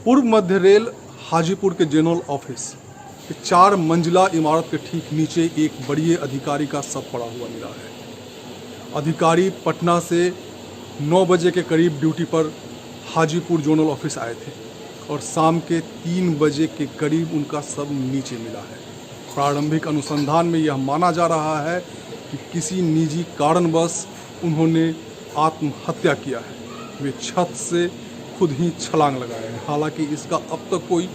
पूर्व मध्य रेल हाजीपुर के general office के 4 मंजिला इमारत के ठीक नीचे एक बड़े अधिकारी का शव पड़ा हुआ मिला है। अधिकारी पटना से 9 बजे के करीब ड्यूटी पर हाजीपुर जोनल ऑफिस आए थे और शाम के 3 बजे के करीब उनका शव नीचे मिला है। प्रारंभिक अनुसंधान में यह माना जा रहा है कि किसी निजी कारणवश उन्होंने आत्महत्या किया है। वे छत से खुद ही छलांग लगाए हैं। हालांकि इसका अब तक कोई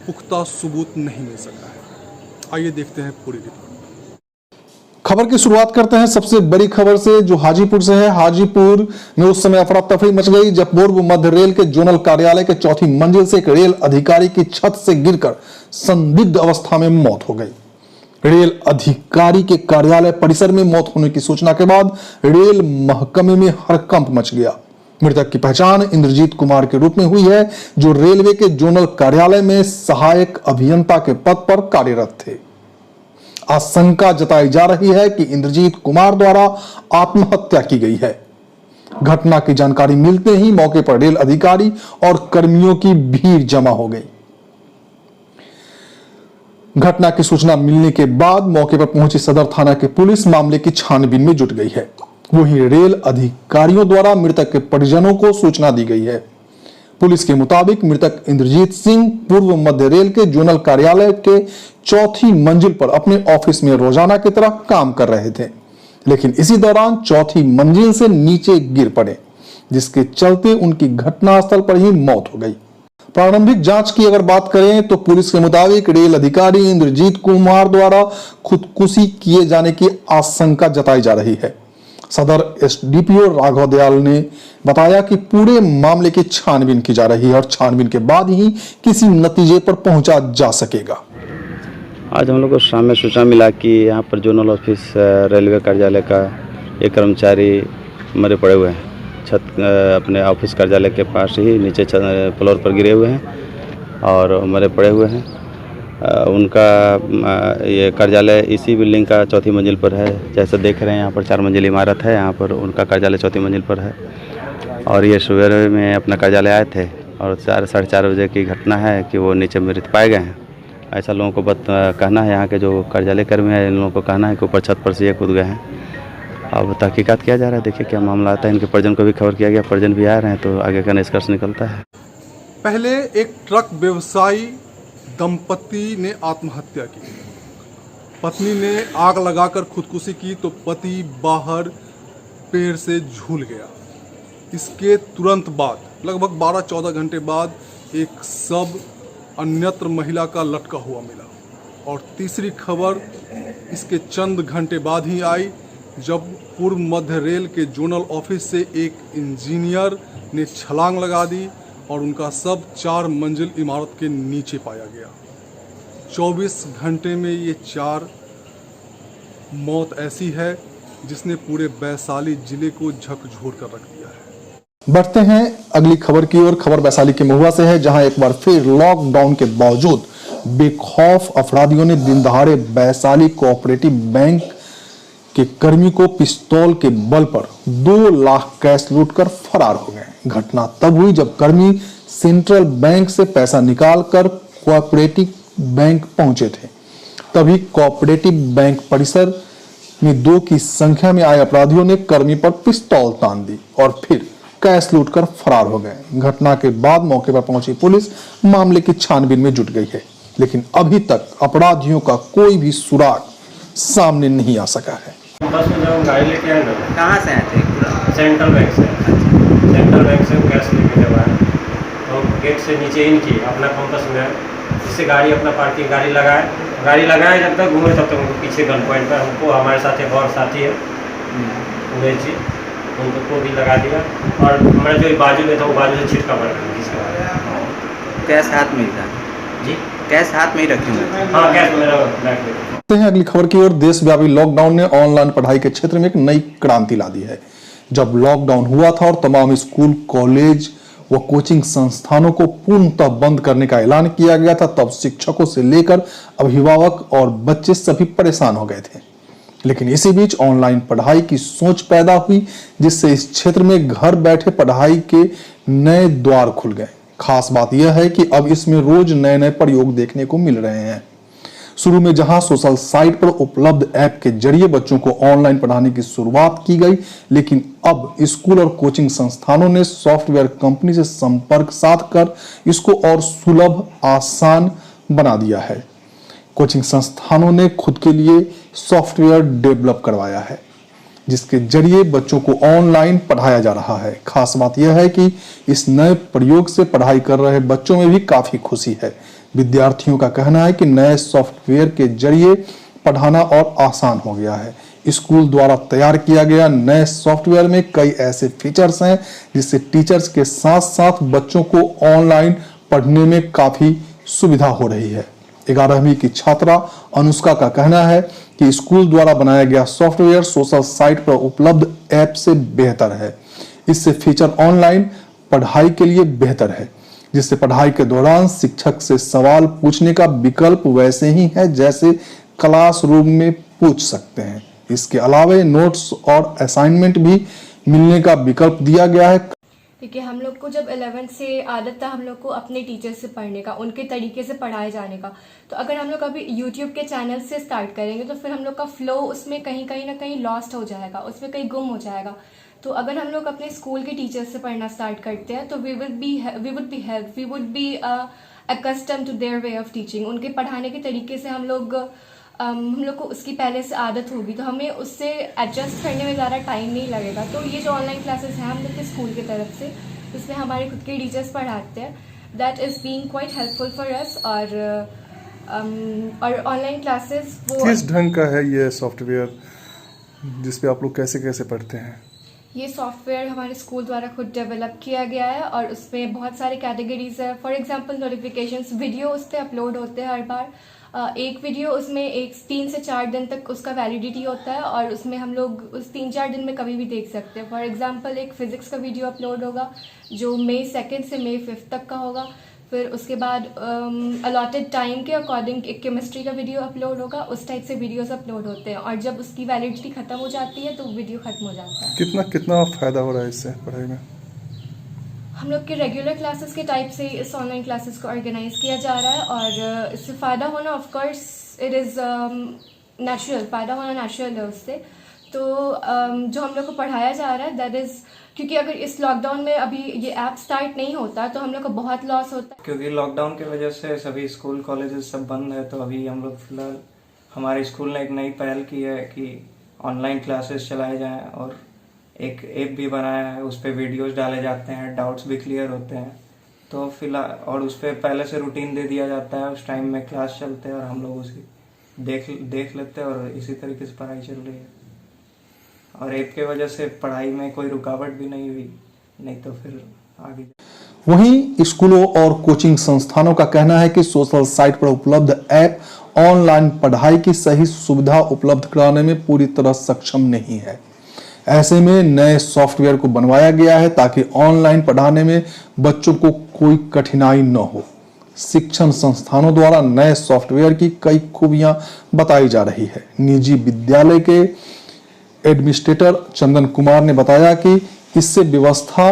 पुख्ता सबूत नहीं मिल सका है। आइए देखते हैं पूरी रिपोर्ट। खबर की शुरुआत करते हैं सबसे बड़ी खबर से, जो हाजीपुर से है। हाजीपुर में उस समय अफरा तफरी मच गई जब पूर्व मध्य रेल के जोनल कार्यालय के 4थी मंजिल से एक रेल अधिकारी की छत से गिरकर संदिग्ध अवस्था में मौत हो गई। रेल अधिकारी के कार्यालय परिसर में मौत होने की सूचना के बाद रेल महकमे में हड़कंप मच गया। मृतक की पहचान इंद्रजीत कुमार के रूप में हुई है, जो रेलवे के जोनल कार्यालय में सहायक अभियंता के पद पर कार्यरत थे। आशंका जताई जा रही है कि इंद्रजीत कुमार द्वारा आत्महत्या की गई है। घटना की जानकारी मिलते ही मौके पर रेल अधिकारी और कर्मियों की भीड़ जमा हो गई। घटना की सूचना मिलने के बाद मौके पर पहुंची सदर थाना की पुलिस मामले की छानबीन में जुट गई है। वहीं रेल अधिकारियों द्वारा मृतक के परिजनों को सूचना दी गई है। पुलिस के मुताबिक मृतक इंद्रजीत सिंह पूर्व मध्य रेल के जोनल कार्यालय के 4थी मंजिल पर अपने ऑफिस में रोजाना की तरह काम कर रहे थे, लेकिन इसी दौरान 4थी मंजिल से नीचे गिर पड़े, जिसके चलते उनकी घटनास्थल पर ही मौत हो गई। प्रारंभिक जांच की अगर बात करें तो पुलिस के मुताबिक रेल अधिकारी इंद्रजीत कुमार द्वारा खुदकुशी किए जाने की आशंका जताई जा रही है। सदर एसडीपीओ राघव दयाल ने बताया कि पूरे मामले की छानबीन की जा रही है और छानबीन के बाद ही किसी नतीजे पर पहुंचा जा सकेगा। आज हम लोग को शाम में सूचना मिला कि यहाँ पर जोनल ऑफिस रेलवे कार्यालय का एक कर्मचारी मरे पड़े हुए हैं। छत अपने ऑफिस कार्यालय के पास ही नीचे फ्लोर पर गिरे हुए हैं और मरे पड़े हुए हैं। उनका ये कार्यालय इसी बिल्डिंग का 4थी मंजिल पर है। जैसे देख रहे हैं यहाँ पर 4 मंजिल इमारत है, यहाँ पर उनका कार्यालय 4थी मंजिल पर है। और ये सवेरे में अपना कार्यालय आए थे और 4-4:30 बजे की घटना है कि वो नीचे मृत पाए गए हैं। ऐसा लोगों को कहना है, यहाँ के जो कार्यालय कर्मी हैं इन लोगों को कहना है कि ऊपर छत पर से ये कूद गए हैं। अब तहकीकात किया जा रहा है, देखिए क्या मामला आता है। इनके परिजन को भी खबर किया गया, परिजन भी आ रहे हैं, तो आगे का निष्कर्ष निकलता है। पहले एक ट्रक व्यवसायी दंपति ने आत्महत्या की। पत्नी ने आग लगाकर खुदकुशी की तो पति बाहर पेड़ से झूल गया। इसके तुरंत बाद लगभग 12-14 घंटे बाद एक शव अन्यत्र महिला का लटका हुआ मिला। और तीसरी खबर इसके चंद घंटे बाद ही आई, जब पूर्व मध्य रेल के जोनल ऑफिस से एक इंजीनियर ने छलांग लगा दी और उनका शव 4 मंजिल इमारत के नीचे पाया गया। 24 घंटे में ये 4 मौत ऐसी है जिसने पूरे वैशाली जिले को झकझोर कर रख दिया है। बढ़ते हैं अगली खबर की ओर। खबर वैशाली के महुआ से है, जहां एक बार फिर लॉकडाउन के बावजूद बेखौफ अपराधियों ने दिन दहाड़े वैशाली कोऑपरेटिव बैंक के कर्मी को पिस्तौल के बल पर 2 लाख कैश लूटकर फरार हो गए। घटना तब हुई जब कर्मी सेंट्रल बैंक से पैसा निकालकर कोऑपरेटिव बैंक पहुंचे थे। तभी कोऑपरेटिव बैंक परिसर में 2 की संख्या में आए अपराधियों ने कर्मी पर पिस्तौल तान दी और फिर कैश लूटकर फरार हो गए। घटना के बाद मौके पर पहुंची पुलिस मामले की छानबीन में जुट गई है, लेकिन अभी तक अपराधियों का कोई भी सुराग सामने नहीं आ सका है। बस में जब हम गाड़ी लेके आए ना, कहाँ से आए थे? सेंट्रल बैंक से। सेंट्रल बैंक से कैश लेके जब आए तो गेट से नीचे इन की अपना कैंपस में जिससे गाड़ी अपना पार्किंग गाड़ी लगाए जब तक घूमे तब तक उनको पीछे गन पॉइंट पर हमको हमारे साथ एक और साथी है उमेश जी, उनको भी लगा दिया और हमारे जो बाजू में था वो बाजू से छिटका पड़ गया। कैश हाथ में ही था जी, कैश हाथ में ही रखे हुए थे। हाँ, कैश मेरा बैग में। हैं अगली खबर की ओर। देशव्यापी लॉकडाउन ने ऑनलाइन पढ़ाई के क्षेत्र में एक नई क्रांति ला दी है। जब लॉकडाउन हुआ था और तमाम स्कूल, कॉलेज व कोचिंग संस्थानों को पूर्णतः बंद करने का ऐलान किया गया था, तब शिक्षकों से लेकर अभिभावक और बच्चे सभी परेशान हो गए थे। लेकिन इसी बीच ऑनलाइन पढ़ाई की सोच पैदा हुई, जिससे इस क्षेत्र में घर बैठे पढ़ाई के नए द्वार खुल गए। खास बात यह है कि अब इसमें रोज नए नए प्रयोग देखने को मिल रहे हैं। शुरू में जहां सोशल साइट पर उपलब्ध ऐप के जरिए बच्चों को ऑनलाइन पढ़ाने की शुरुआत की गई, लेकिन अब स्कूल और कोचिंग संस्थानों ने सॉफ्टवेयर कंपनी से संपर्क साधकर इसको और सुलभ आसान बना दिया है। कोचिंग संस्थानों ने खुद के लिए सॉफ्टवेयर डेवलप करवाया है जिसके जरिए बच्चों को ऑनलाइन पढ़ाया जा रहा है। खास बात यह है कि इस नए प्रयोग से पढ़ाई कर रहे बच्चों में भी काफी खुशी है। विद्यार्थियों का कहना है कि नए सॉफ्टवेयर के जरिए पढ़ाना और आसान हो गया है। स्कूल द्वारा तैयार किया गया नए सॉफ्टवेयर में कई ऐसे फीचर्स हैं जिससे टीचर्स के साथ साथ बच्चों को ऑनलाइन पढ़ने में काफी सुविधा हो रही है। 11वीं की छात्रा अनुष्का का कहना है कि स्कूल द्वारा बनाया गया सॉफ्टवेयर सोशल साइट पर उपलब्ध ऐप से बेहतर है। इससे फीचर ऑनलाइन पढ़ाई के लिए बेहतर है, जिससे पढ़ाई के दौरान शिक्षक से सवाल पूछने का विकल्प वैसे ही है जैसे क्लासरूम में पूछ सकते हैं। इसके अलावा नोट्स और असाइनमेंट भी मिलने का विकल्प दिया गया है। क्योंकि हम लोग को जब 11th से आदत था हम लोग को अपने टीचर से पढ़ने का, उनके तरीके से पढ़ाए जाने का, तो अगर हम लोग अभी YouTube के चैनल से स्टार्ट करेंगे तो फिर हम लोग का फ्लो उसमें कहीं कहीं ना कहीं लॉस्ट हो जाएगा, उसमें कहीं गुम हो जाएगा। तो अगर हम लोग अपने स्कूल के टीचर से पढ़ना स्टार्ट करते हैं तो we would be accustom to their way of teaching. उनके पढ़ाने के तरीके से हम लोग को उसकी पहले से आदत होगी, तो हमें उससे एडजस्ट करने में ज़्यादा टाइम नहीं लगेगा। तो ये जो ऑनलाइन क्लासेस हैं हम लोग के स्कूल की तरफ से, उसमें हमारे खुद के टीचर्स पढ़ाते हैं, that is being quite helpful for us. और ऑनलाइन क्लासेस वो किस ढंग का है ये सॉफ्टवेयर जिस पे आप लोग कैसे कैसे पढ़ते हैं? ये सॉफ्टवेयर हमारे स्कूल द्वारा खुद डेवलप किया गया है और उसमें बहुत सारे कैटेगरीज है। फॉर एग्जांपल नोटिफिकेशंस, वीडियो उस पर अपलोड होते हैं हर बार। एक वीडियो उसमें 3 से 4 दिन तक उसका वैलिडिटी होता है और उसमें हम लोग उस 3-4 दिन में कभी भी देख सकते हैं। फॉर एग्जांपल एक फिजिक्स का वीडियो अपलोड होगा जो मई 2 से मई 5 तक का होगा। फिर उसके बाद अलॉटेड टाइम के अकॉर्डिंग एक केमिस्ट्री का वीडियो अपलोड होगा। उस टाइप से वीडियोस अपलोड होते हैं और जब उसकी वैलिडिटी ख़त्म हो जाती है तो वीडियो ख़त्म हो जाता है। कितना फ़ायदा हो रहा है इससे पढ़ाई में? हम लोग के रेगुलर क्लासेस के टाइप से इस ऑनलाइन क्लासेस को ऑर्गेनाइज किया जा रहा है और इससे फ़ायदा होना of course it is natural, फ़ायदा होना नेचुरल है उससे। तो जो हम लोग को पढ़ाया जा रहा है दैट इज़, क्योंकि अगर इस लॉकडाउन में अभी ये ऐप स्टार्ट नहीं होता तो हम लोग को बहुत लॉस होता। क्योंकि लॉकडाउन की वजह से सभी स्कूल कॉलेजेस सब बंद है, तो अभी हम लोग फिलहाल हमारे स्कूल ने एक नई पहल की है कि ऑनलाइन क्लासेस चलाए जाएं और एक ऐप भी बनाया है, उस पर वीडियोस डाले जाते हैं, डाउट्स भी क्लियर होते हैं। तो फिलहाल और उस पर पहले से रूटीन दे दिया जाता है, उस टाइम में क्लास चलते हैं और हम लोग उसकी देख लेते हैं और इसी तरीके से पढ़ाई चल रही है। और ऐप के वजह से पढ़ाई में कोई रुकावट भी नहीं हुई, नहीं तो फिर आगे। वहीं स्कूलों और कोचिंग संस्थानों का कहना है कि सोशल साइट पर उपलब्ध ऐप ऑनलाइन पढ़ाई की सही सुविधा उपलब्ध कराने में पूरी तरह सक्षम नहीं है। ऐसे में नए सॉफ्टवेयर को बनवाया गया है ताकि ऑनलाइन पढ़ाने में बच्चों को कोई कठिनाई न हो। शिक्षण संस्थानों द्वारा नए सॉफ्टवेयर की कई खूबियां बताई जा रही है। निजी विद्यालय के एडमिनिस्ट्रेटर चंदन कुमार ने बताया कि इससे व्यवस्था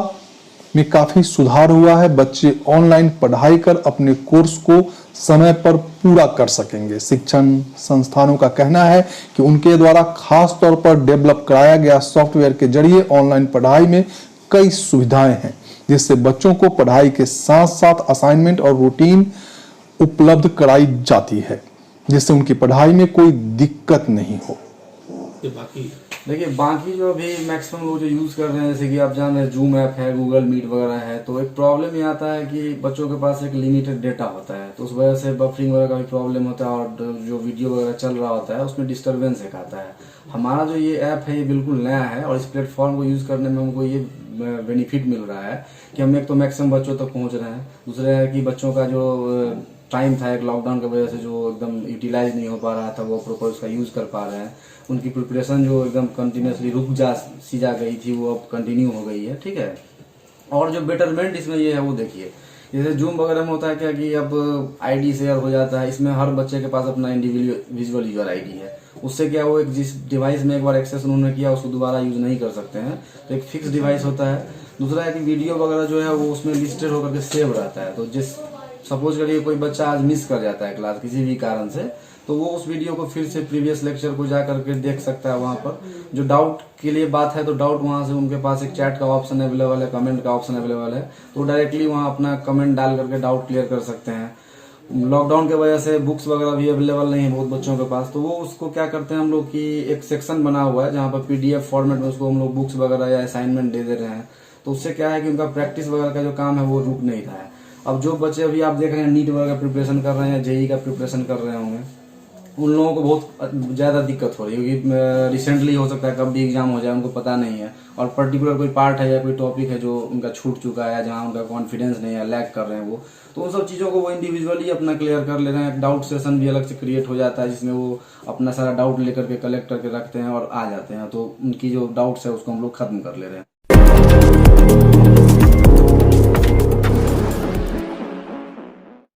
में काफी सुधार हुआ है। बच्चे ऑनलाइन पढ़ाई कर अपने कोर्स को समय पर पूरा कर सकेंगे। शिक्षण संस्थानों का कहना है कि उनके द्वारा खास तौर पर डेवलप कराया गया सॉफ्टवेयर के जरिए ऑनलाइन पढ़ाई में कई सुविधाएं हैं, जिससे बच्चों को पढ़ाई के साथ साथ असाइनमेंट और रूटीन उपलब्ध कराई जाती है, जिससे उनकी पढ़ाई में कोई दिक्कत नहीं हो। देखिए बाकी जो अभी मैक्सिमम लोग जो यूज़ कर रहे हैं, जैसे कि आप जान रहे हैं जूम ऐप है, गूगल मीट वगैरह है, तो एक प्रॉब्लम ये आता है कि बच्चों के पास एक लिमिटेड डेटा होता है, तो उस वजह से बफरिंग वगैरह का भी प्रॉब्लम होता है और जो वीडियो वगैरह चल रहा होता है उसमें डिस्टर्बेंस एक आता है। हमारा जो ये ऐप है ये बिल्कुल नया है और इस प्लेटफॉर्म को यूज़ करने में हमको ये बेनिफिट मिल रहा है कि हम एक तो मैक्सिमम बच्चों तक पहुँच रहे हैं, दूसरे है कि बच्चों का जो टाइम था एक लॉकडाउन की वजह से जो एकदम यूटिलाइज नहीं हो पा रहा था वो प्रॉपर उसका यूज़ कर पा रहे हैं। उनकी प्रिपरेशन जो एकदम कंटिन्यूसली रुक जा गई थी वो अब कंटिन्यू हो गई है, ठीक है। और जो बेटरमेंट इसमें ये है वो देखिए, जैसे जूम वगैरह में होता है क्या कि अब आईडी शेयर हो जाता है, इसमें हर बच्चे के पास अपना इंडिविजुअल यूजर आईडी है, उससे क्या वो एक जिस डिवाइस में एक बार एक्सेस उन्होंने किया उसको दोबारा यूज नहीं कर सकते हैं। तो एक फिक्स डिवाइस होता है। दूसरा है कि वीडियो वगैरह जो है वो उसमें लिस्टेड होकर के सेव रहता है। तो जिस सपोज करिए कोई बच्चा आज मिस कर जाता है क्लास किसी भी कारण से, तो वो उस वीडियो को फिर से प्रीवियस लेक्चर को जा करके देख सकता है। वहां पर जो डाउट के लिए बात है तो डाउट वहां से उनके पास एक चैट का ऑप्शन अवेलेबल है, कमेंट का ऑप्शन अवेलेबल है, तो डायरेक्टली वहां अपना कमेंट डाल करके डाउट क्लियर कर सकते हैं। लॉकडाउन के वजह से बुक्स वगैरह भी अवेलेबल नहीं है बहुत बच्चों के पास, तो वो उसको क्या करते हैं हम लोग की एक सेक्शन बना हुआ है जहाँ पर पीडीएफ फॉर्मेट में उसको हम लोग बुक्स वगैरह या असाइनमेंट दे रहे हैं। तो उससे क्या है कि उनका प्रैक्टिस वगैरह का जो काम है वो रुक नहीं रहा है। अब जो बच्चे अभी आप देख रहे हैं नीट वगैरह प्रिपरेशन कर रहे हैं, जेई का प्रिपरेशन कर रहे होंगे, उन लोगों को बहुत ज्यादा दिक्कत हो रही है क्योंकि रिसेंटली हो सकता है कब भी एग्जाम हो जाए उनको पता नहीं है, और पर्टिकुलर कोई पार्ट है या कोई टॉपिक है जो उनका छूट चुका है, जहाँ उनका कॉन्फिडेंस नहीं है, लैग कर रहे हैं वो, तो उन सब चीजों को वो इंडिविजुअली अपना क्लियर कर ले रहे हैं। डाउट सेशन भी अलग से क्रिएट हो जाता है जिसमें वो अपना सारा डाउट लेकर के कलेक्ट करके रखते हैं और आ जाते हैं। तो उनकी जो डाउट्स है उसको हम लोग खत्म कर ले रहे हैं।